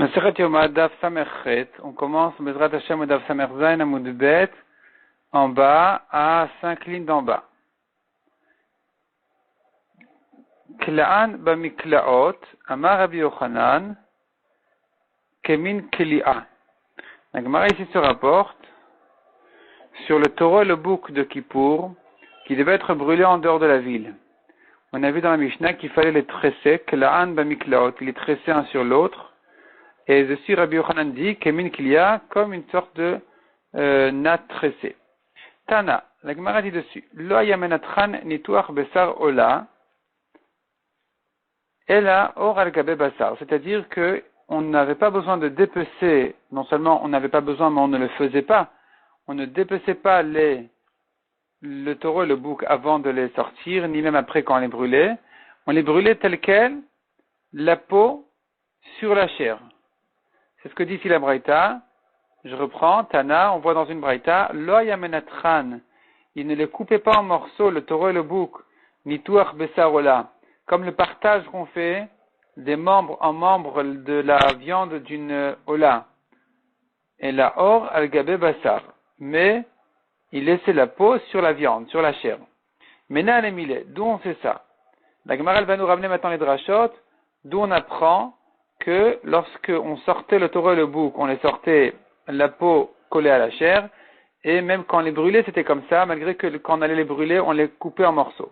Masechet Yoma Daf Samerchet, on commence Bezrat Hashem Daf Samer Zayin Amud Bet, en bas, à 5 lignes d'en bas. Kla'an bamiklaot, Amar Rabbi Yochanan, Kemin Kli'a. La Gemara ici se rapporte sur le taureau et le bouc de Kippour, qui devait être brûlé en dehors de la ville. On a vu dans la Mishnah qu'il fallait les tresser, Kla'an bamiklaot, les tresser un sur l'autre. Et dessus, Rabbi Yochanan dit, Kemin Kli'a, comme une sorte de natte tressée. Tana, la Gemara dit dessus, Lo yamenatran nituach besar ola, ela or al gabe basar. C'est-à-dire que on n'avait pas besoin de dépecer, non seulement on n'avait pas besoin, mais on ne le faisait pas. On ne dépeçait pas le taureau et le bouc avant de les sortir, ni même après quand on les brûlait. On les brûlait telles quelles, la peau sur la chair. C'est ce que dit ici la Braïta. Je reprends, Tana, on voit dans une Braïta, Lo yamenatran, il ne les coupait pas en morceaux, le taureau et le bouc, ni tuach besarola, comme le partage qu'on fait des membres en membres de la viande d'une ola. Et la or al gabe basar. Mais, il laissait la peau sur la viande, sur la chair. Mena le millet, d'où on sait ça? La Gemara va nous ramener maintenant les drachot, d'où on apprend que lorsque on sortait le taureau et le bouc, on les sortait la peau collée à la chair, et même quand on les brûlait, c'était comme ça, malgré que quand on allait les brûler, on les coupait en morceaux.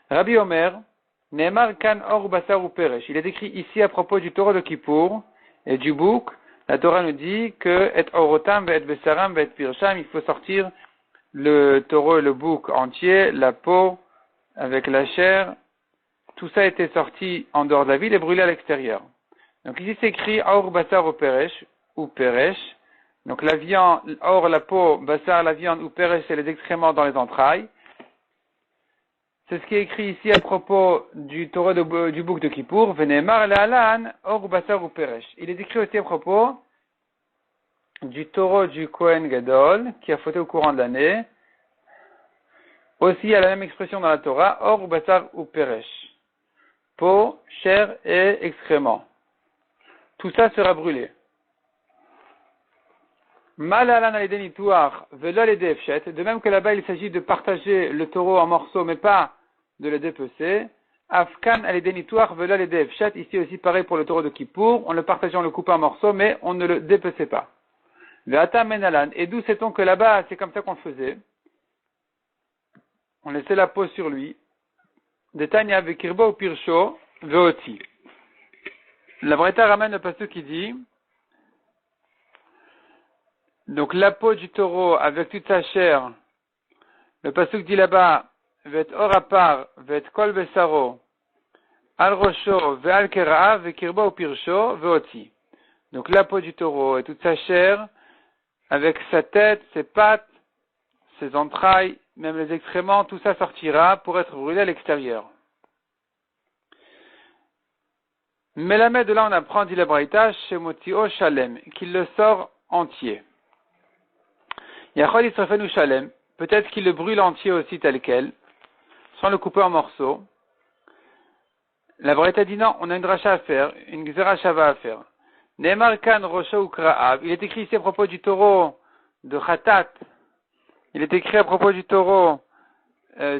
Rabbi Omer, Ne'emar kan or basar ou peresh. Il est écrit ici à propos du taureau de Kippour et du bouc, la Torah nous dit que et orotam ve et besaram ve et pirsham, il faut sortir le taureau et le bouc entier, la peau avec la chair, tout ça était sorti en dehors de la ville et brûlé à l'extérieur. Donc ici c'est écrit or basar ou peresh. Donc la viande, or la peau, basar la viande ou peresh c'est les excréments dans les entrailles. C'est ce qui est écrit ici à propos du taureau du bouc de Kippour. Venemar le'alan or basar ou peresh. Il est écrit aussi à propos du taureau du Kohen Gadol qui a fauté au courant de l'année. Aussi il y a la même expression dans la Torah, or basar ou peresh. Peau, chair et excréments. Tout ça sera brûlé. De même que là-bas il s'agit de partager le taureau en morceaux mais pas de le dépecer. Afkan al-Edenitouar vela les defchat. Ici aussi pareil pour le taureau de Kippour. On le partageait, on le coupait en morceaux mais on ne le dépeçait pas. Et d'où sait-on que là-bas c'est comme ça qu'on le faisait? On laissait la peau sur lui. Detania vekirbo ou pirsho veoti. La Braïta ramène le passage qui dit, donc la peau du taureau avec toute sa chair, le passage dit là-bas, vet orapar, vet kol besaro, al rosho, ve al kera, ve kirba ou pirsho, veoti. Donc la peau du taureau et toute sa chair, avec sa tête, ses pattes, ses entrailles, même les excréments, tout ça sortira pour être brûlé à l'extérieur. Mais la de là on apprend, dit la Braïta, chez Motio Shalem, qu'il le sort entier. Yachol Yisrafenu Shalem, peut-être qu'il le brûle entier aussi tel quel, sans le couper en morceaux. La Braïta dit non, on a une dracha à faire, une xerashava à faire. Ne'emar kan rosho ukra'av, il est écrit ici à propos du taureau de Khatat, il est écrit à propos du taureau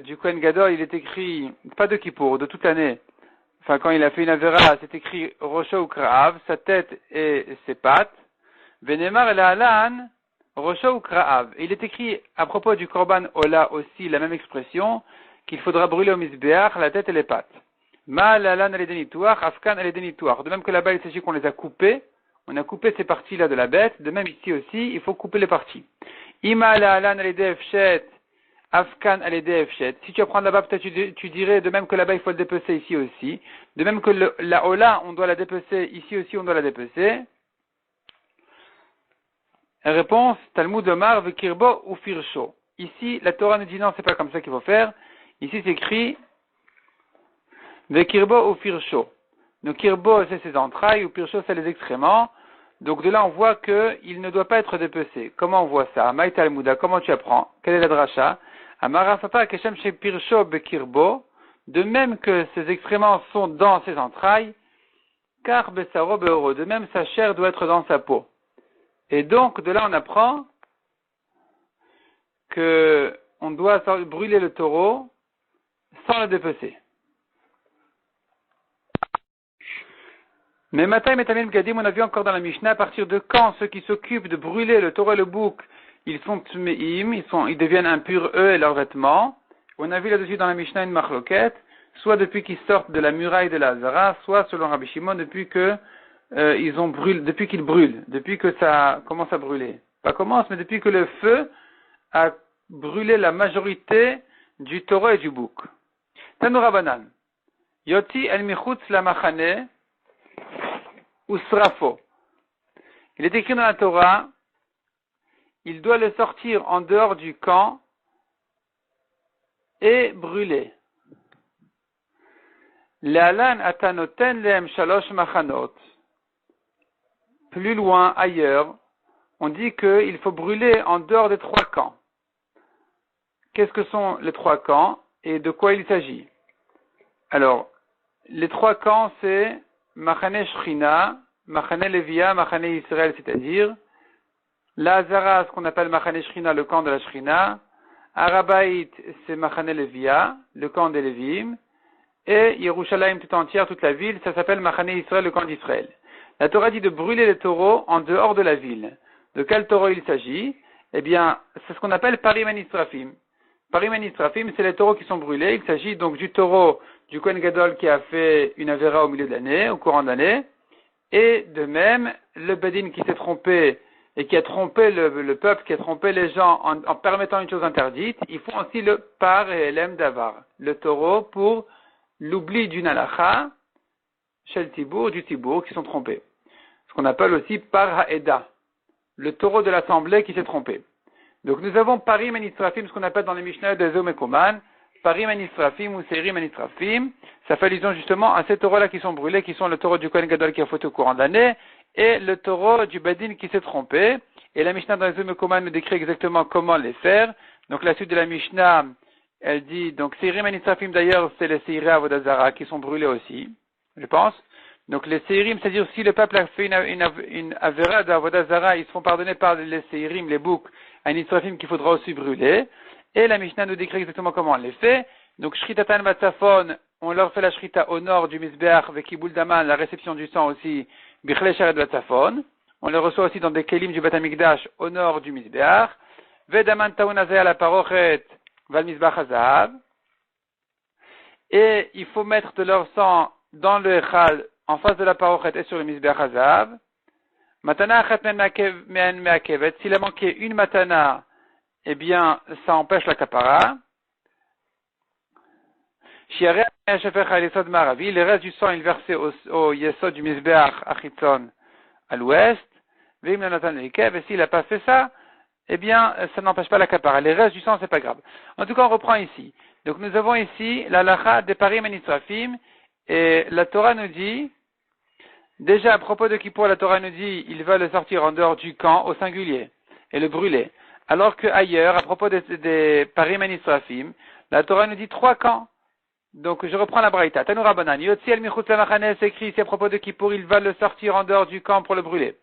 du Kohen Gadol, il est écrit, pas de Kippour, de toute l'année. Enfin, quand il a fait une avera, c'est écrit Rosho ou Kraav, sa tête et ses pattes. Venemar el Alan, Rosho ou Kraav. Et il est écrit à propos du Korban Ola aussi la même expression, qu'il faudra brûler au Mizbeach la tête et les pattes. Ma Alan al-Edenitouach, Afkan al-Edenitouach. De même que là-bas, il s'agit qu'on les a coupés. On a coupé ces parties-là de la bête. De même ici aussi, il faut couper les parties. Ima Alan al-Edefshet. Afkan al-Edefshet. Si tu apprends là-bas, peut-être tu dirais, de même que là-bas, il faut le dépecer ici aussi. De même que la Ola, on doit la dépecer, ici aussi, on doit la dépecer. Réponse, Talmud Omar, Vekirbo ou Firsho. Ici, la Torah nous dit non, c'est pas comme ça qu'il faut faire. Ici, c'est écrit, Vekirbo ou Firsho. Donc, Kirbo, c'est ses entrailles, ou Firsho, c'est les excréments. Donc, de là, on voit qu'il ne doit pas être dépecé. Comment on voit ça? Maï Talmuda, comment tu apprends? Quelle est la dracha? Amarafapa Keshem chez Pirsho Bekirbo, de même que ces excréments sont dans ses entrailles, car besaro beoro. De même, sa chair doit être dans sa peau. Et donc, de là, on apprend que on doit brûler le taureau sans le dépecer. Mais Matai Metamim Gadim, on a vu encore dans la Mishnah, à partir de quand ceux qui s'occupent de brûler le taureau et le bouc, ils sont tmeim, ils deviennent impurs eux et leurs vêtements. On a vu là-dessus dans la Mishnah une marloquette, soit depuis qu'ils sortent de la muraille de la Hazara, soit selon Rabbi Shimon depuis que depuis qu'ils brûlent, depuis que ça commence à brûler. Pas commence, mais depuis que le feu a brûlé la majorité du taureau et du bouc. Tanoura Banan. Yoti el michutz la machane usrafo. Il est écrit dans la Torah, il doit le sortir en dehors du camp et brûler. Le'alan atanoten lehem shalosh machanot. Plus loin, ailleurs, on dit qu'il faut brûler en dehors des 3 camps. Qu'est-ce que sont les 3 camps et de quoi il s'agit? Alors, les 3 camps, c'est Machane Shrina, Machane Levia, Machane Israël, c'est-à-dire la Hazara, ce qu'on appelle Machane Shrina, le camp de la Shrina, Arabaït, c'est Machane Levia, le camp des Lévim, et Yerushalayim tout entière, toute la ville, ça s'appelle Machane Israël, le camp d'Israël. La Torah dit de brûler les taureaux en dehors de la ville. De quel taureau il s'agit? Eh bien, c'est ce qu'on appelle Parim Nisrafim. Parim Nisrafim, c'est les taureaux qui sont brûlés. Il s'agit donc du taureau du Kohen Gadol qui a fait une Avera au milieu de l'année, au courant de l'année. Et de même, le Bedin qui s'est trompé et qui a trompé le peuple, qui a trompé les gens en permettant une chose interdite, ils font aussi le Par et l'Em d'Avar. Le taureau pour l'oubli d'une halacha, chez le Tibour, du Tibour, qui sont trompés. Ce qu'on appelle aussi Par Ha'eda, le taureau de l'assemblée qui s'est trompé. Donc nous avons Parim et Nisrafim, ce qu'on appelle dans les Mishnah de Zom et Koman, Parim et Nisrafim ou Seirim et Nisrafim, ça fait allusion justement à ces taureaux-là qui sont brûlés, qui sont le taureau du Kohen Gadol qui a fauté au courant de l'année, et le taureau du Bedin qui s'est trompé. Et la Mishnah dans les Zom et Koman nous décrit exactement comment les faire. Donc la suite de la Mishnah, elle dit, donc Seirim et Nisrafim d'ailleurs, c'est les Seirei Avodazara qui sont brûlés aussi, je pense. Donc les Seirim, c'est-à-dire si le peuple a fait une Avera d'Avodazara, ils se font pardonner par les Seirim, les boucs, à Nisrafim qu'il faudra aussi brûler. Et la Mishnah nous décrit exactement comment on les fait. Donc Shritatan Batsafon, on leur fait la Shrita au nord du Mizbeach, Vekibul Daman, la réception du sang aussi, Bichle Sharet Batsafon. On les reçoit aussi dans des Kelim du Bat Hamikdash au nord du Mizbeach. Vedaman Taunazeh la Parochet, Val Mizbach Hazav. Et il faut mettre de leur sang dans le Echal, en face de la Parochet et sur le Mizbeach Hazav. Matana achat me'en me'akevet. S'il a manqué une matana, eh bien, ça empêche la kapara. Shiare shefer ha'yesod maravi. Le reste du sang, il versait au yesod du Mizbeach Achitzon à l'ouest. Ve'im le natan le'ikev. Et s'il n'a pas fait ça, eh bien, ça n'empêche pas la kapara. Les restes du sang, c'est pas grave. En tout cas, on reprend ici. Donc, nous avons ici la lacha des parim et nisrafim. Et la Torah nous dit, déjà, à propos de Kippour, la Torah nous dit, il va le sortir en dehors du camp, au singulier, et le brûler. Alors qu'ailleurs, à propos des Parim et Nisrafim, la Torah nous dit 3 camps. Donc, je reprends la braïta. Tanoura Banan. Yotzi el michutz lamachane, c'est écrit ici à propos de Kippour, il va le sortir en dehors du camp pour le brûler.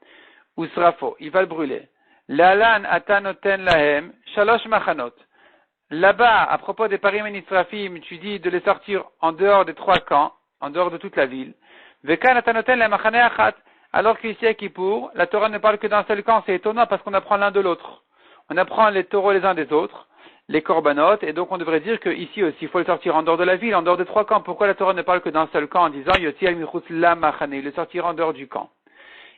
Ou srafo, il va le brûler. L'alan atanoten lahem, shalosh machanot. Là-bas, à propos des Parim et Nisrafim, tu dis de les sortir en dehors des 3 camps, en dehors de toute la ville. Alors qu'ici à Kippour, la Torah ne parle que d'un seul camp, c'est étonnant parce qu'on apprend l'un de l'autre. On apprend les taureaux les uns des autres, les korbanot, et donc on devrait dire qu'ici aussi, il faut le sortir en dehors de la ville, en dehors des 3 camps. Pourquoi la Torah ne parle que d'un seul camp en disant Yotzi al michutz la machane, le sortir en dehors du camp.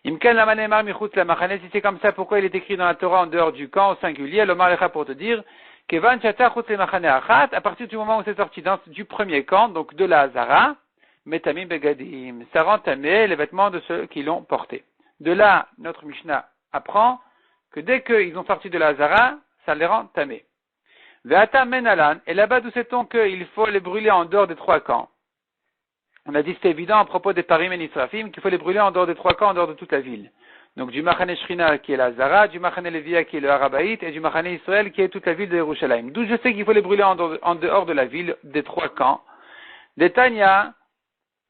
Imken la manemar michutz la machane, si c'est comme ça, pourquoi il est écrit dans la Torah en dehors du camp, au singulier, l'omar lecha pour te dire, Kevan chata chutz le machane achat, à partir du moment où c'est sorti du premier camp, donc de la Hazara, Metamim begadim, ça rend tamé les vêtements de ceux qui l'ont porté. De là, notre Mishnah apprend que dès qu'ils ont sorti de la Hazara, ça les rend tamé. Ve'ata menalan, et là-bas d'où sait-on qu'il faut les brûler en dehors des 3 camps? On a dit c'est évident à propos des Parim et Nisrafim qu'il faut les brûler en dehors des 3 camps, en dehors de toute la ville. Donc du Machane Shrina qui est la Hazara, du Machane Levia qui est le Arabaït et du Machane Israël qui est toute la ville de Yerushalayim. D'où je sais qu'il faut les brûler en dehors de la ville des 3 camps. Des Tanya,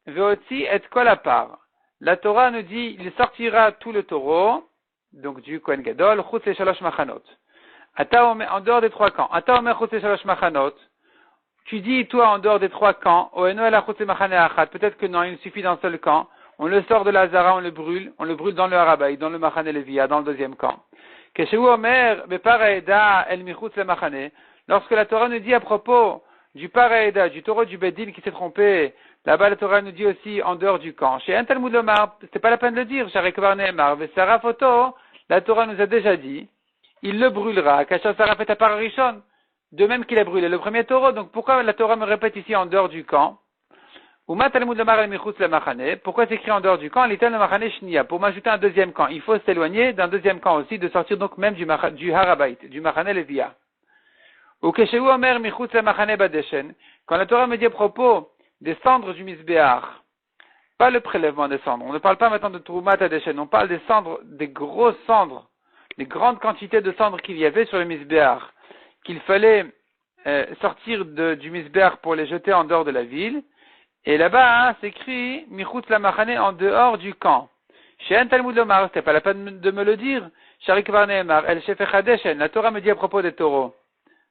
Veotzi et kol apar. la Torah nous dit, il sortira tout le taureau, donc du Kohen Gadol, chutz les shalosh machanot. En dehors des 3 camps. Ata omer chutz les shalosh machanot. Tu dis, toi, en dehors des 3 camps, peut-être que non, il suffit d'un seul camp. On le sort de la Zara, on le brûle dans le Harabaï, dans le Machane Levia, dans le deuxième camp. Lorsque la Torah nous dit à propos du Paraïda, du taureau du Bedin qui s'est trompé, là-bas la Torah nous dit aussi en dehors du camp. Chez un Talmud Lomar, c'est pas la peine de le dire, la Torah nous a déjà dit, il le brûlera, de même qu'il a brûlé le premier taureau, donc pourquoi la Torah me répète ici en dehors du camp? Pourquoi c'est écrit en dehors du camp? Pour m'ajouter un deuxième camp. Il faut s'éloigner d'un deuxième camp aussi, de sortir donc même du Harabait, du Machane Levia. Quand la Torah me dit à propos des cendres du Misbéach, pas le prélèvement des cendres, on ne parle pas maintenant de Troumat Adeshen, on parle des cendres, des grosses cendres, les grandes quantités de cendres qu'il y avait sur le Misbéach, qu'il fallait sortir du Misbéach pour les jeter en dehors de la ville. Et là-bas, c'est écrit Michutz la Machane, en dehors du camp. Chez un Talmud Lomar, c'était pas la peine de me le dire. Sharik Varneemar, El Shefech Hadeshen, la Torah me dit à propos des taureaux,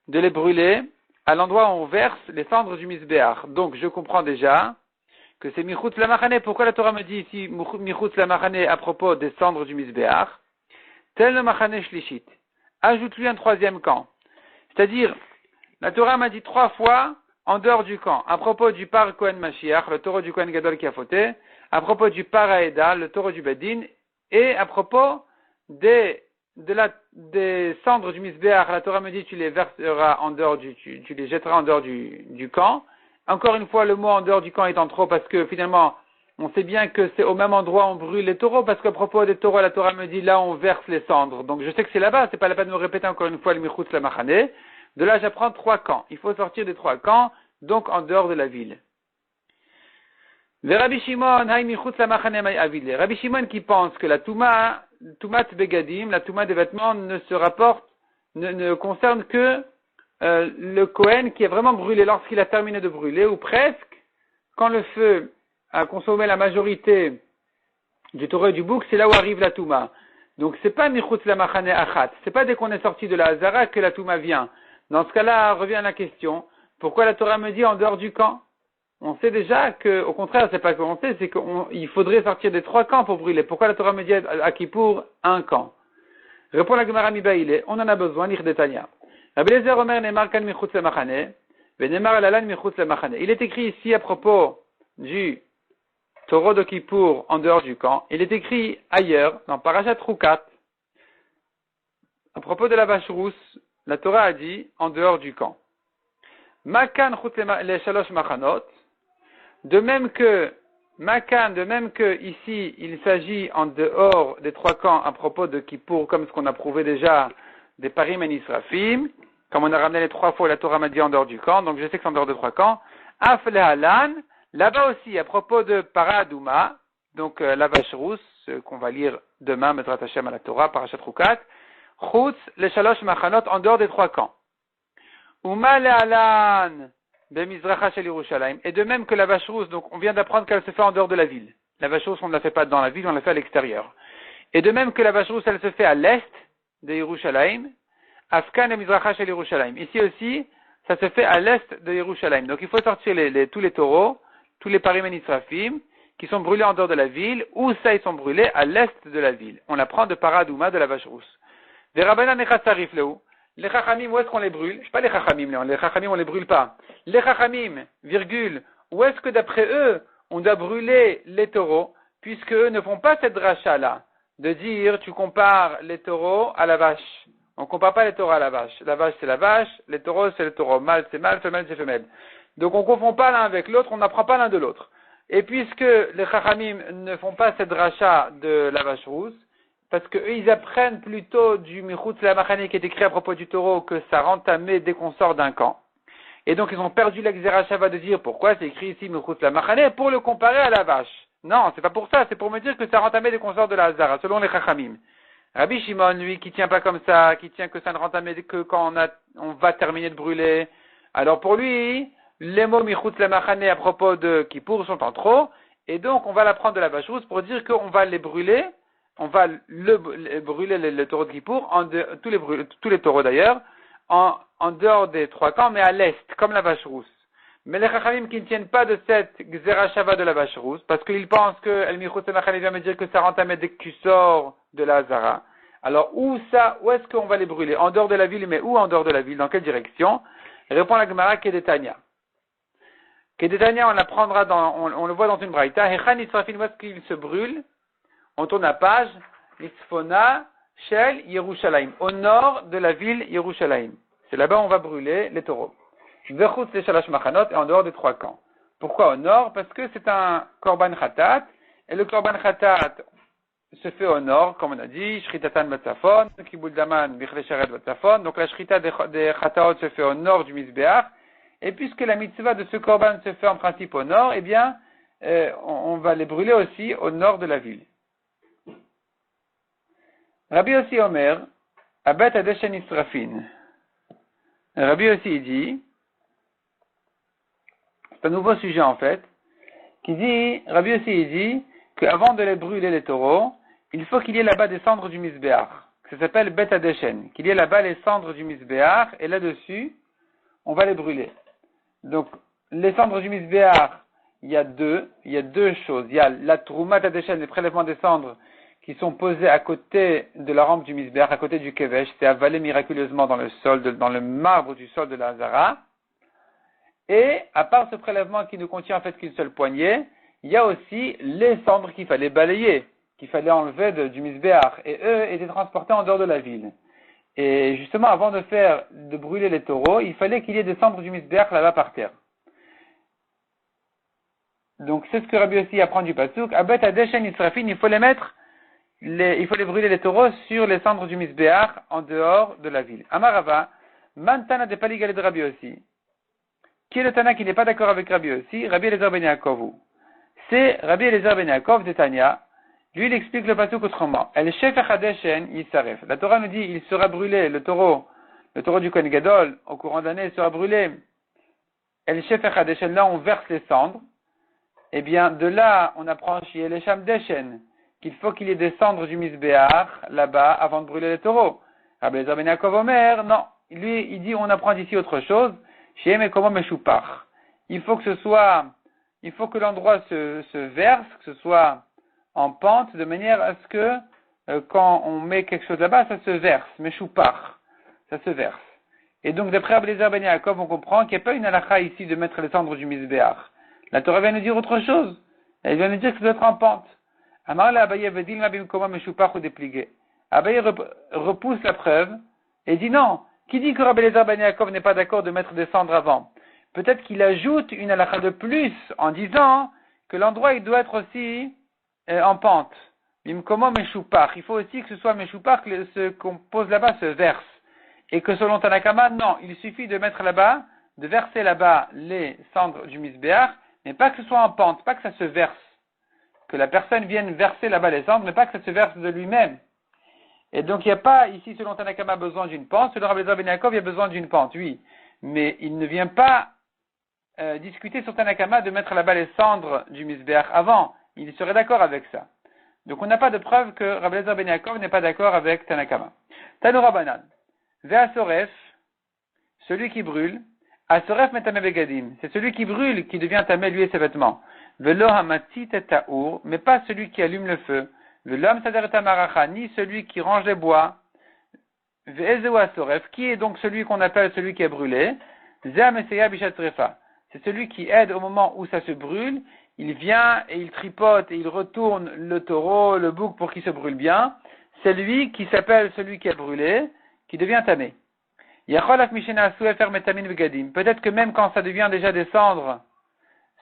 de les brûler à l'endroit où on verse les cendres du Misbéach. Donc, je comprends déjà que c'est Michutz la Machane. Pourquoi la Torah me dit ici Michutz la Machane à propos des cendres du Misbéach? Tel le Machane Shlishit. Ajoute-lui un 3e camp. C'est-à-dire, la Torah m'a dit 3 fois en dehors du camp, à propos du Par Kohen Mashiach, le taureau du Kohen Gadol qui a fauté, à propos du Par Haïda, le taureau du Bedin, et à propos des cendres du Misbéach, la Torah me dit tu les verseras en dehors tu les jetteras en dehors du camp. Encore une fois, le mot en dehors du camp étant trop, parce que finalement, on sait bien que c'est au même endroit où on brûle les taureaux, parce qu'à propos des taureaux, la Torah me dit là on verse les cendres. Donc je sais que c'est là-bas, c'est pas la peine de me répéter encore une fois le Michutz la Machane. De là, j'apprends 3 camps. Il faut sortir des 3 camps, donc en dehors de la ville. Rabbi Shimon qui pense que la Tumat Begadim, la Tumat des vêtements, ne concerne que le Kohen qui a vraiment brûlé lorsqu'il a terminé de brûler, ou presque, quand le feu a consommé la majorité du taureau et du bouc, c'est là où arrive la Tumat. Donc c'est pas Michutz la Machane Achat, c'est pas dès qu'on est sorti de la Hazara que la Tumat vient. Dans ce cas-là, revient la question, pourquoi la Torah me dit en dehors du camp? On sait déjà que, au contraire, c'est pas qu'on sait, c'est qu'il faudrait sortir des 3 camps pour brûler. Pourquoi la Torah me dit à Kippour un camp? Répond la Gemara Mibaïle, on en a besoin, Nich Detania. Rabbi Eliezer Omer Neemar Kan Michutz LeMachane, Venemar Alalan Michutz LeMachane. Il est écrit ici à propos du taureau de Kippour en dehors du camp. Il est écrit ailleurs, dans Parashat Rukat, à propos de la vache rousse, la Torah a dit en dehors du camp. Makan chutz les shalosh machanot. De même que ici il s'agit en dehors des 3 camps à propos de Kippour, comme ce qu'on a prouvé déjà des parim et nisrafim, comme on a ramené les 3 fois, la Torah m'a dit en dehors du camp, donc je sais que c'est en dehors de 3 camps. Af lehalan, là-bas aussi à propos de Paradouma, donc la vache rousse, ce qu'on va lire demain, Metrat Hashem à la Torah, Parashat Rukat. Chutz les shalosh machanot, en dehors des 3 camps. Uma le'alan bemizracha shel Yerushalayim. Et de même que la vache rousse, donc on vient d'apprendre qu'elle se fait en dehors de la ville. La vache rousse, on ne la fait pas dans la ville, on la fait à l'extérieur. Et de même que la vache rousse, elle se fait à l'est de Yerushalayim. Afkan et mizracha shel Yerushalayim. Ici aussi, ça se fait à l'est de Yerushalayim. Donc il faut sortir tous les taureaux, tous les parim et nisrafim, qui sont brûlés en dehors de la ville, ou ça ils sont brûlés à l'est de la ville. On la prend de Paradouma, de la vache rousse. Les Chachamim, où est-ce qu'on les brûle? Je sais pas les Chachamim, on les brûle pas. Les Chachamim, virgule, où est-ce que d'après eux, on doit brûler les taureaux, puisque eux ne font pas cette dracha-là, de dire, tu compares les taureaux à la vache. On compare pas les taureaux à la vache. La vache, c'est la vache, les taureaux, c'est le taureau. Mâle, c'est mâle, femelle, c'est femelle. Donc on confond pas l'un avec l'autre, on n'apprend pas l'un de l'autre. Et puisque les Chachamim ne font pas cette dracha de la vache rousse, parce qu'eux, ils apprennent plutôt du Michutz LeMachane qui est écrit à propos du taureau que ça rend tamé dès qu'on sort d'un camp. Et donc, ils ont perdu l'Xéra Shava de dire pourquoi c'est écrit ici Michutz LeMachane pour le comparer à la vache. Non, c'est pas pour ça, c'est pour me dire que ça rend tamé dès qu'on sort de la Hazara, selon les Chachamim. Rabbi Shimon, lui, qui tient pas comme ça, qui tient que ça ne rend tamé que quand on va terminer de brûler. Alors pour lui, les mots Michutz LeMachane à propos de Kippour sont en trop, Et donc, on va la prendre de la vache rousse pour dire qu'on va les brûler, on va brûler le taureau de Kippour, tous les taureaux d'ailleurs, en dehors des 3 camps, mais à l'est, comme la vache rousse. Mais les Chachamim qui ne tiennent pas de cette Xera Shava de la vache rousse, parce qu'ils pensent que El Michut Semachal vient me dire que ça rentre à mettre dès que tu sors de la Hazara. Alors, où est-ce qu'on va les brûler? En dehors de la ville, mais où en dehors de la ville? Dans quelle direction? Répond la Gemara Kedetania. Kedetania, on l'apprendra on le voit dans une braïta. Hechan Israfin, où est-ce qu'il se brûle? On tourne la page. Nitzfona Shel Yerushalayim. Au nord de la ville Yerushalayim. C'est là-bas où on va brûler les taureaux. Vechutz les Shalash Machanot et en dehors des 3 camps. Pourquoi au nord? Parce que c'est un Korban Khatat. Et le Korban Khatat se fait au nord, comme on a dit, Shritatan Batzafon, Kibul Daman, Bichle Sharet Batzafon. Donc la Shrita des Khataot se fait au nord du Mizbeach. Et puisque la mitzvah de ce Korban se fait en principe au nord, eh bien, on va les brûler aussi au nord de la ville. Rabbi aussi Omer, Abet Adeshen Israfin. Rabbi aussi dit, c'est un nouveau sujet en fait, Rabbi aussi dit qu'avant de les brûler les taureaux, il faut qu'il y ait là-bas des cendres du Mizbeach. Ça s'appelle Bet Adeshen. Qu'il y ait là-bas les cendres du Mizbeach, et là-dessus, on va les brûler. Donc, les cendres du Mizbeach, il y a deux choses. Il y a la Troumat Adeshen, les prélèvements des cendres, qui sont posés à côté de la rampe du Mizbeach, à côté du Kevesh, c'est avalé miraculeusement dans le sol, dans le marbre du sol de la Hazara. Et, à part ce prélèvement qui ne contient en fait qu'une seule poignée, il y a aussi les cendres qu'il fallait balayer, qu'il fallait enlever du Mizbeach, et eux étaient transportés en dehors de la ville. Et justement, avant de brûler les taureaux, il fallait qu'il y ait des cendres du Mizbeach là-bas par terre. Donc, c'est ce que Rabbi aussi apprend du Pasuk. Abet Adeshen Israfin, il faut les brûler les taureaux sur les cendres du Mizbeach en dehors de la ville. Amarava, Mantana de Paligale de Rabbi aussi. Qui est le Tana qui n'est pas d'accord avec Rabbi aussi? Rabbi Eliezer ben Yaakov. C'est Rabbi Eliezer ben Yaakov de Tanya. Lui, il explique le pasuk autrement. El Shefech Adeshen Yisaref. La Torah nous dit, il sera brûlé, le taureau du Kohen Gadol, au courant d'année, sera brûlé. El Shefech Adeshen, là, on verse les cendres. Eh bien, de là, on apprend chez El Esham Deshen, qu'il faut qu'il y ait des cendres du Mizbeach, là-bas, avant de brûler les taureaux. Rabbi Eliezer ben Yaakov Omer, non. Lui, il dit, on apprend d'ici autre chose. Chez Mekomo Meshupach. Il faut que l'endroit se verse, que ce soit en pente, de manière à ce que, quand on met quelque chose là-bas, ça se verse. Meshupach. Ça se verse. Et donc, d'après Rabbi Eliezer ben Yaakov, on comprend qu'il n'y a pas une halakha ici de mettre les cendres du Mizbeach. La Torah vient nous dire autre chose. Elle vient nous dire que ça doit être en pente. Amar la Abaye vedil ma bimkomo meshupach ou déplié. Abaye repousse la preuve et dit non. Qui dit que Rabbi Eliezer ben Yaakov n'est pas d'accord de mettre des cendres avant? Peut-être qu'il ajoute une halakha de plus en disant que l'endroit il doit être aussi en pente. Bimkomo meshupach. Il faut aussi que ce soit meshupach, que ce qu'on pose là-bas se verse. Et que selon Tanakama, non, il suffit de mettre là-bas, de verser là-bas les cendres du Mizbeach, mais pas que ce soit en pente, pas que ça se verse. Que la personne vienne verser là-bas les cendres, mais pas que ça se verse de lui-même. Et donc, il n'y a pas, ici, selon Tanakama, besoin d'une pente. Selon Rabbi Eliezer ben Yaakov, il y a besoin d'une pente, oui. Mais il ne vient pas discuter sur Tanakama de mettre là-bas les cendres du Mizbeach avant. Il serait d'accord avec ça. Donc, on n'a pas de preuve que Rabbi Eliezer ben Yaakov n'est pas d'accord avec Tanakama. Tanu Rabbanan. Ve'asoref, celui qui brûle. Asoref metame begadim. C'est celui qui brûle qui devient tamé, lui et ses vêtements. Ve'lo hamatit et ta'ur, mais pas celui qui allume le feu. L'homme sader tamaracha, ni celui qui range les bois. Ve'ezeu asoref, qui est donc celui qu'on appelle celui qui est brûlé? Zeh meseya bishat trefa. C'est celui qui aide au moment où ça se brûle. Il vient et il tripote et il retourne le taureau, le bouc pour qu'il se brûle bien. C'est lui qui s'appelle celui qui est brûlé, qui devient tamé. Yacholaf mishena asou efer metamin vegadim. Peut-être que même quand ça devient déjà des cendres,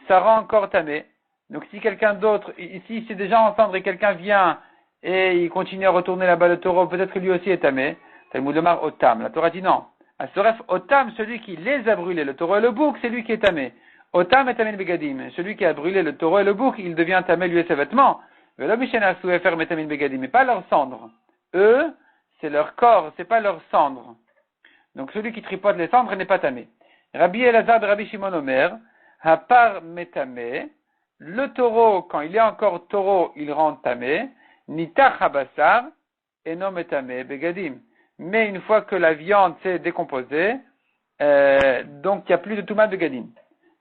ça rend encore tamé. Donc si quelqu'un d'autre, ici c'est déjà en cendre et quelqu'un vient et il continue à retourner là-bas le taureau, peut-être que lui aussi est tamé. Talmud Lomar Otam. La Torah dit non. Asoref Otam, celui qui les a brûlés, le taureau et le bouc, c'est lui qui est tamé. Otam et tamin begadim. Celui qui a brûlé le taureau et le bouc, il devient tamé lui et ses vêtements. Mais pas leurs cendres. Eux, c'est leur corps, c'est pas leurs cendres. Donc celui qui tripote les cendres n'est pas tamé. Rabbi Elazar de Rabbi Shimon Omer, Hapar metame, le taureau, quand il est encore taureau, il rend tamé, nitach habassar, enom etamé begadim. Mais une fois que la viande s'est décomposée, donc il n'y a plus de touma de gadim.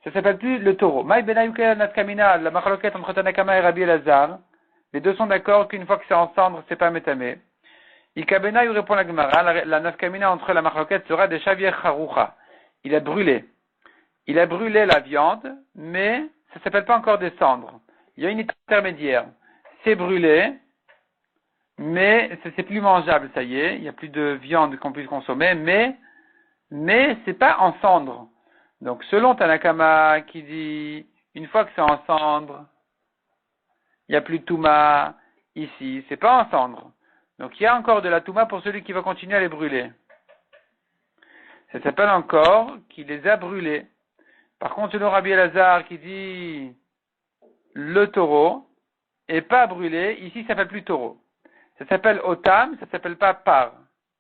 Ça s'appelle plus le taureau. Maï benayukel natkamina, la machaloket entre Tanakama et Rabbi Elazar. Les deux sont d'accord qu'une fois que c'est en cendre, c'est pas métamé. Ikabena, il répond la Gemara, la nafkamina entre la machaloket sera des shavier charoucha. Il a brûlé. Il a brûlé la viande, mais ça s'appelle pas encore des cendres. Il y a une étape intermédiaire. C'est brûlé, mais c'est plus mangeable, ça y est. Il n'y a plus de viande qu'on puisse consommer, mais c'est pas en cendres. Donc, selon Tanakama, qui dit, une fois que c'est en cendres, il n'y a plus de touma ici, c'est pas en cendres. Donc, il y a encore de la touma pour celui qui va continuer à les brûler. Ça s'appelle encore qu'il les a brûlés. Par contre, selon Rabbi Elazar, qui dit le taureau, et pas brûlé, ici, ça s'appelle plus taureau. Ça s'appelle otam, ça s'appelle pas par.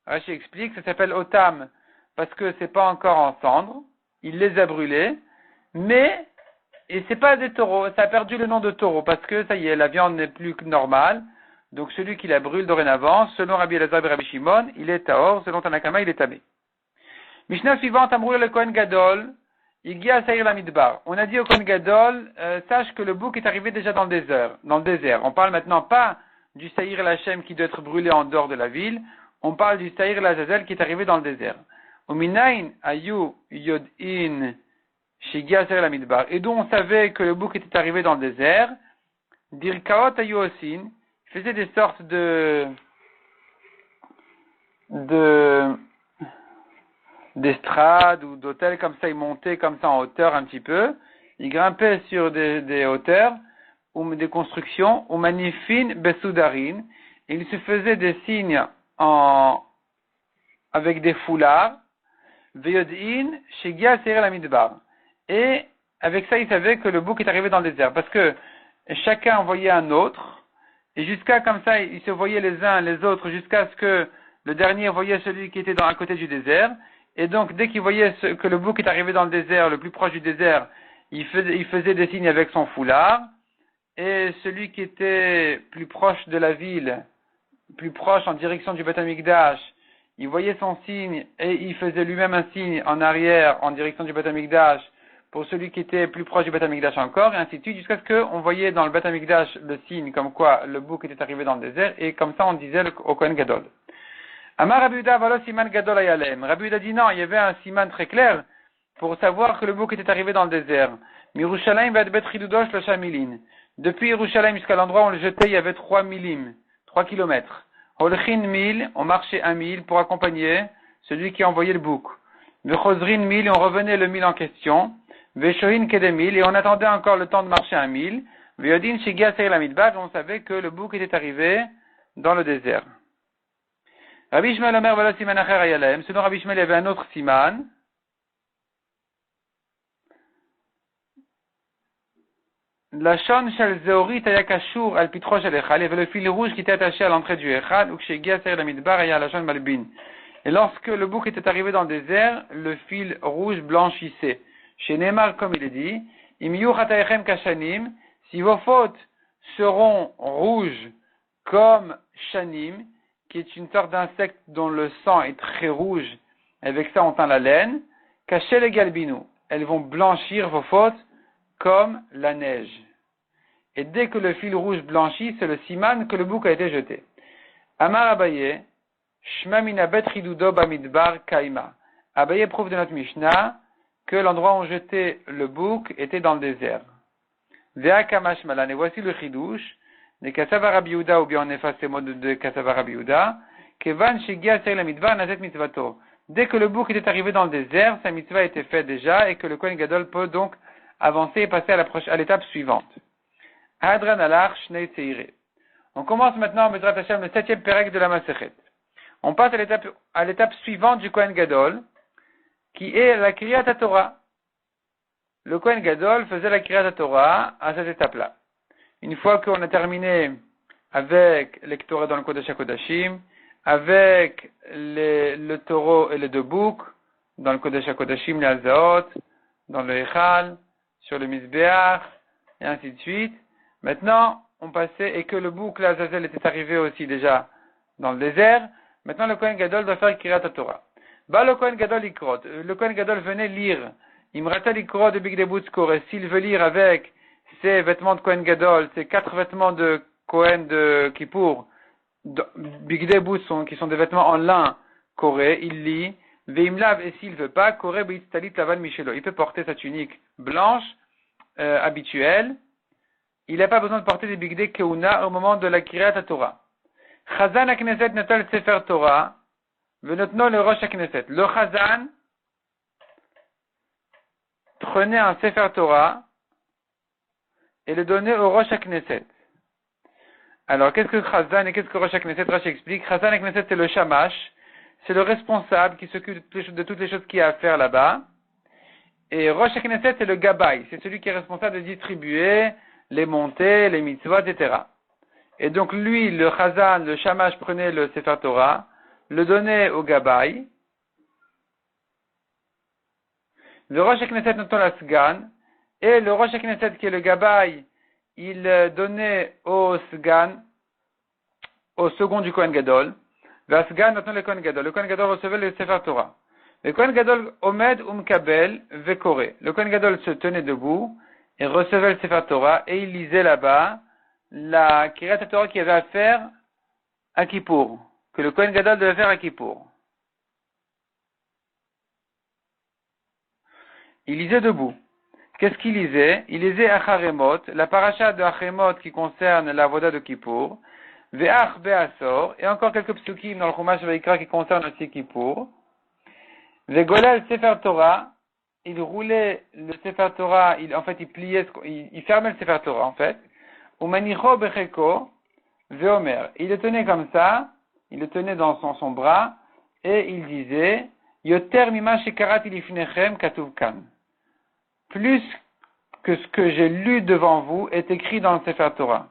Rachi explique, ça s'appelle otam parce que c'est pas encore en cendres. Il les a brûlés, mais, et c'est pas des taureaux, ça a perdu le nom de taureau, parce que, ça y est, la viande n'est plus normale, donc celui qui la brûle dorénavant, selon Rabbi Elazar et Rabbi Shimon, il est taor, selon Tanakama, il est tamé. Mishnah suivante, Amrour le Kohen Gadol, Igia Saïr la Midbar. On a dit au Kohen Gadol, sache que le bouc est arrivé déjà dans le désert. On parle maintenant pas du Saïr Lachem qui doit être brûlé en dehors de la ville, on parle du Saïr Lazazel qui est arrivé dans le désert. Uminain ayu yodin shigia ser la midbar. Et d'où on savait que le bouc était arrivé dans le désert. Dirkaot ayu osin faisait des sortes d'estrades ou d'hôtels comme ça, il montait comme ça en hauteur un petit peu. Il grimpait sur des hauteurs ou des constructions. Ou manifin besoudarin. Il se faisait des signes avec des foulards. Veyodin, Shegia Seir la Midbar. Et avec ça, il savait que le bouc est arrivé dans le désert. Parce que chacun voyait un autre. Et jusqu'à comme ça, ils se voyaient les uns les autres jusqu'à ce que le dernier voyait celui qui était à côté du désert. Et donc, dès qu'il voyait que le bouc est arrivé dans le désert, le plus proche du désert, il faisait des signes avec son foulard. Et celui qui était plus proche de la ville, plus proche en direction du Beth Amikdash, il voyait son signe et il faisait lui-même un signe en arrière en direction du Beth Amikdash pour celui qui était plus proche du Beth Amikdash encore, et ainsi de suite, jusqu'à ce qu'on voyait dans le Beth Amikdash le signe comme quoi le bouc était arrivé dans le désert, et comme ça on disait au Kohen Gadol. Amar Rabbi Yehuda valo siman gadol ayalem. Rabbi Yehuda dit non, il y avait un siman très clair pour savoir que le bouc était arrivé dans le désert. Mirushalayim va bet chidudosh l'osha milin. Depuis Yerushalayim jusqu'à l'endroit où on le jetait, il y avait 3 milim, 3 kilomètres. Holchin mil, on marchait 1 mille pour accompagner celui qui envoyait le bouc. Vechozrin mil, on revenait le mille en question. Veshohin kedemil, et on attendait encore le temps de marcher 1 mille. Veodin shigia seir la midbar, on savait que le bouc était arrivé dans le désert. Rabbi Ishmael Omer v'lo siman acher hayalem. Selon Rabbi Ishmael, il y avait un autre siman. La shon shel zeorit aya kashur al pitro shel echal. Il y avait le fil rouge qui était attaché à l'entrée du echal, ou kshegia seir la midbar aya la shon malbin. Et lorsque le bouc était arrivé dans le désert, le fil rouge blanchissait. Chez Neymar, comme il est dit, Im chatayechem kashanim, si vos fautes seront rouges comme shanim, qui est une sorte d'insecte dont le sang est très rouge, avec ça on teint la laine, caché les galbinou, elles vont blanchir vos fautes comme la neige. Et dès que le fil rouge blanchit, c'est le siman que le bouc a été jeté. Amar Abaye, Shma mina bet ridudo bamidbar kaima. Abaye prouve de notre Mishnah que l'endroit où on jetait le bouc était dans le désert. Vea kamash malan. Et voici le chidouche de Kassava Rabbi Yehuda, ou bien on efface ces mots de Kassava Rabbi Yehuda, kevan shegia seir la midbar nazet mitzvato. Dès que le bouc était arrivé dans le désert, sa mitzvah était faite déjà, et que le Kohen Gadol peut donc avancer et passer à l'étape suivante. Hadran alach shnei seire. On commence maintenant, Bezrat Hashem, le 7e pérec de la Masechet. On passe à l'étape suivante du Kohen Gadol, qui est la Kriyat HaTorah. Le Kohen Gadol faisait la Kriyat HaTorah à cette étape-là. Une fois qu'on a terminé avec les Torah dans le Kodesh HaKodashim, avec le taureau et les 2 boucs, dans le Kodesh HaKodashim, les Alzaot, dans le Echal, sur le Mizbeach, et ainsi de suite. Maintenant, on passait, et que le bouc, l'Azazel, était arrivé aussi déjà dans le désert. Maintenant, le Kohen Gadol doit faire Kirat Torah. Bah, le Kohen Gadol Ikrot. Le Kohen Gadol venait lire. Imrata Ikrot de Bigdei Boutskor. Et s'il veut lire avec ses vêtements de Kohen Gadol, ses 4 vêtements de Kohen de Kippour, Bigdei Bout qui sont des vêtements en lin coré, il lit. Veimlav, et s'il veut pas, Koré Beitstalit Lavan Michelo. Il peut porter sa tunique blanche, habituelle. Il n'a pas besoin de porter des Bigdei Keuna au moment de la Kirat Torah. Chazan HaKnesset Natal Sefer Torah. Venotno le Rosh HaKnesset. Le Chazan prenait un Sefer Torah et le donnait au Rosh HaKnesset. Alors, qu'est-ce que Chazan et qu'est-ce que Rosh HaKnesset? Rashi explique. Chazan HaKnesset, c'est le Shamash. C'est le responsable qui s'occupe de toutes les choses qu'il y a à faire là-bas. Et Rosh HaKnesset, c'est le Gabay. C'est celui qui est responsable de distribuer les montées, les mitzvot, etc. Et donc, lui, le Chazan, le Shamash, prenait le Sefer Torah, le donnait au Gabay. Le Rosh HaKnesset notant la Sgan. Et le Rosh HaKnesset, qui est le Gabay, il donnait au Sgan, au second du Kohen Gadol. Le Sgan notant le Kohen Gadol. Le Kohen Gadol recevait le Sefer Torah. Le Kohen Gadol omed umkabel vekore. Le Kohen Gadol se tenait debout et recevait le Sefer Torah et il lisait là-bas la Kirat Torah qu'il avait à faire à Kippour, que le Kohen Gadol devait faire à Kippour. Il lisait debout. Qu'est-ce qu'il lisait? Il lisait Acharemot, la paracha de Acharemot qui concerne la voda de Kippour, Ve'ach Be'asor, et encore quelques psukim dans le Chumash Vayikra qui concernent aussi Kippour. Ve'golal Sefer Torah, il roulait le Sefer Torah, il pliait, il fermait le Sefer Torah en fait. Umanicho Becheko, Ve'omer. Il le tenait comme ça, il le tenait dans son bras, et il disait, Yoter mima shekarat ilifnechem katuv kan. Plus que ce que j'ai lu devant vous est écrit dans le Sefer Torah.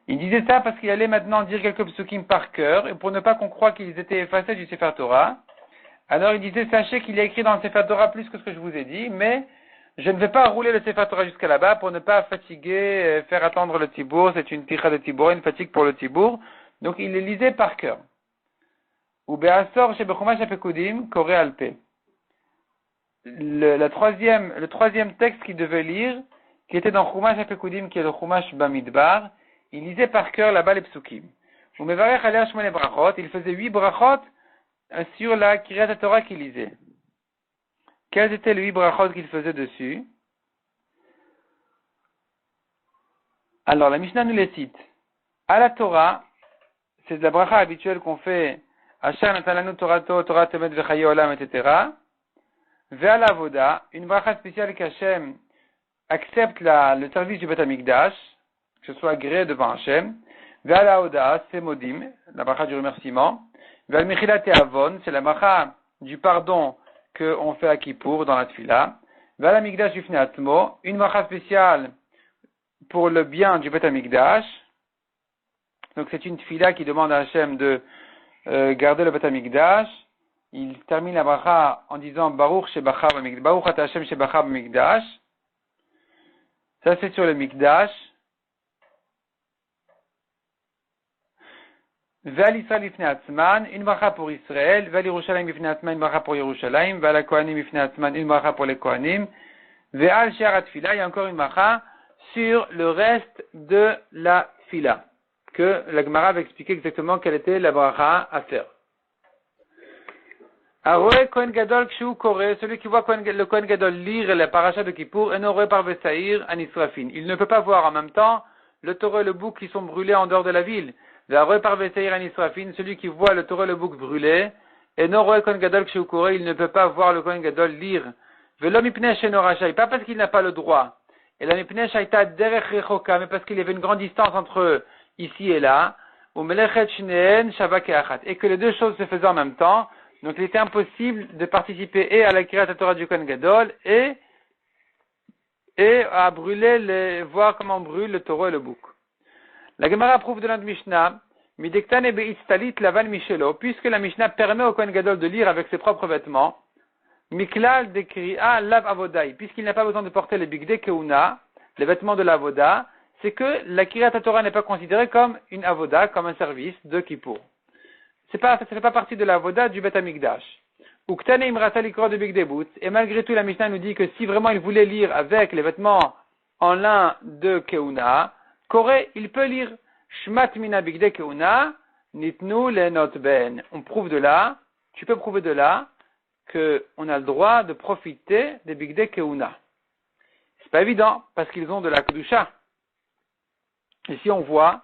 Il disait ça parce qu'il allait maintenant dire quelques psukim par cœur, et pour ne pas qu'on croie qu'ils étaient effacés du Sefer Torah, alors il disait, sachez qu'il est écrit dans le Sefer Torah plus que ce que je vous ai dit, mais je ne vais pas rouler le Sefer Torah jusqu'à là-bas pour ne pas fatiguer, faire attendre le Tibour, c'est une ticha de Tibour, une fatigue pour le Tibour, donc il les lisait par cœur. Ou Be'asor chez Bechumash HaPekudim, Koré Alpe. Le troisième texte qu'il devait lire, qui était dans Chumash HaPekudim, qui est le Chumash Bamidbar, il lisait par cœur là-bas les psukim. Ou Mevarech Alea Shmone Brachot, il faisait 8 brachot sur la Kirat Torah qu'il lisait. Quels étaient les 8 brachot qu'il faisait dessus? Alors, la Mishnah nous les cite. À la Torah, c'est de la bracha habituelle qu'on fait, Asher Natalanu Torato, Torah Temet Vechaye Olam, etc. Vers la Voda, une bracha spéciale qu'Hachem accepte le service du Beth Amikdash, que ce soit agréé devant Hachem. Vers la Oda, c'est Modim, la bracha du remerciement. Vers Mechilat Avon, c'est la bracha du pardon qu'on fait à Kippour dans la Tfila. Vers la Mikdash du Fneatmo, une bracha spéciale pour le bien du Beth Amikdash. Donc c'est une Tfila qui demande à Hachem de garder le Beth Amikdash. Il termine la bracha en disant Baruch Shebacha B'Mikdash, Baruch Ata Hashem Shebacha B'Mikdash. Ça c'est sur le Mikdash. Ve'al Yisrael B'Fnei Atzman, une bracha pour Israël. Ve'al Yerushalayim B'Fnei Atzman, une bracha pour Yerushalayim. Ve'al HaKohanim B'Fnei Atzman, une bracha pour les Kohanim. Ve'al She'ar HaTfila, il y a encore une bracha sur le reste de la Tfila. Que la Gemara va expliquer exactement quelle était la bracha à faire. Aroé Kohen Gadol Kshu Kore, celui qui voit le Kohen Gadol lire la paracha de Kippour, Enoreé par Vesaïr Anisrafin. Il ne peut pas voir en même temps le taureau et le bouc qui sont brûlés en dehors de la ville. Aroé par Vesaïr Anisrafin, celui qui voit le taureau et le bouc brûlés, Enoreé Kohen Gadol Kshu Kore, il ne peut pas voir le Kohen Gadol lire. Velom Ipnei Sheno Rachai, pas parce qu'il n'a pas le droit. Et la Ipnei Shaita Derech Rechoka, mais parce qu'il y avait une grande distance entre ici et là. Ou Melechet Shneen Shavak Eachat. Et que les deux choses se faisaient en même temps. Donc il était impossible de participer et à la Kirat Torah du Kohen Gadol et à brûler voir comment on brûle le taureau et le bouc. La Gemara prouve de notre Mishnah, Midektane be'itztalit lavan michelo, puisque la Mishnah permet au Kohen Gadol de lire avec ses propres vêtements, Miklal dekri'a lav avodai, puisqu'il n'a pas besoin de porter les bigdei keuna, les vêtements de l'avoda, c'est que la Kiryat Torah n'est pas considérée comme une avoda, comme un service de Kippour. Ça fait pas partie de l'avoda du Bet Amikdash. Uktane imrata likro de Big Debout. Et malgré tout, la Mishnah nous dit que si vraiment il voulait lire avec les vêtements en lin de Keuna, Koré, il peut lire Shmat mina Bigde Keuna, Nitnu le not ben. Tu peux prouver de là, qu'on a le droit de profiter des Bigde Keuna. C'est pas évident, parce qu'ils ont de la Kedusha. Ici, on voit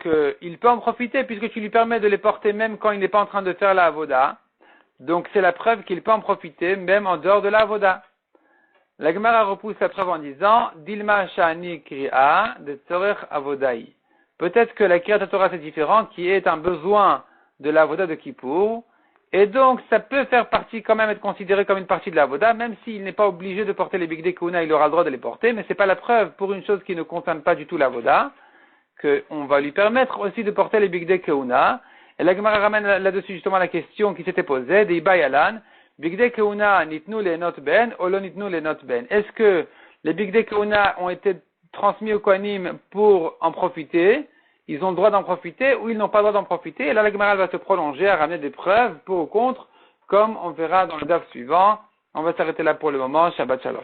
qu'il peut en profiter, puisque tu lui permets de les porter même quand il n'est pas en train de faire la avoda. Donc, c'est la preuve qu'il peut en profiter, même en dehors de la avoda. La Gemara repousse la preuve en disant, Dilma shani kri'a de tzorech avodai. Peut-être que la Kiryat Torah c'est différent, qui est un besoin de la avoda de Kippour, et donc ça peut faire partie quand même, être considéré comme une partie de la avoda, même s'il n'est pas obligé de porter les Bigdei Keuna, il aura le droit de les porter, mais c'est pas la preuve pour une chose qui ne concerne pas du tout la avoda, qu'on va lui permettre aussi de porter les Bigdei Keuna. Et la Gemara ramène là-dessus justement la question qui s'était posée, des Ibayalan, Bigdei Keuna nitnu le not ben, olo nitnu le not ben. Est-ce que les Bigdei Keuna ont été transmis au Kohanim pour en profiter, ils ont le droit d'en profiter ou ils n'ont pas le droit d'en profiter? Et là la Gemara va se prolonger à ramener des preuves pour ou contre, comme on verra dans le DAF suivant. On va s'arrêter là pour le moment. Shabbat Shalom.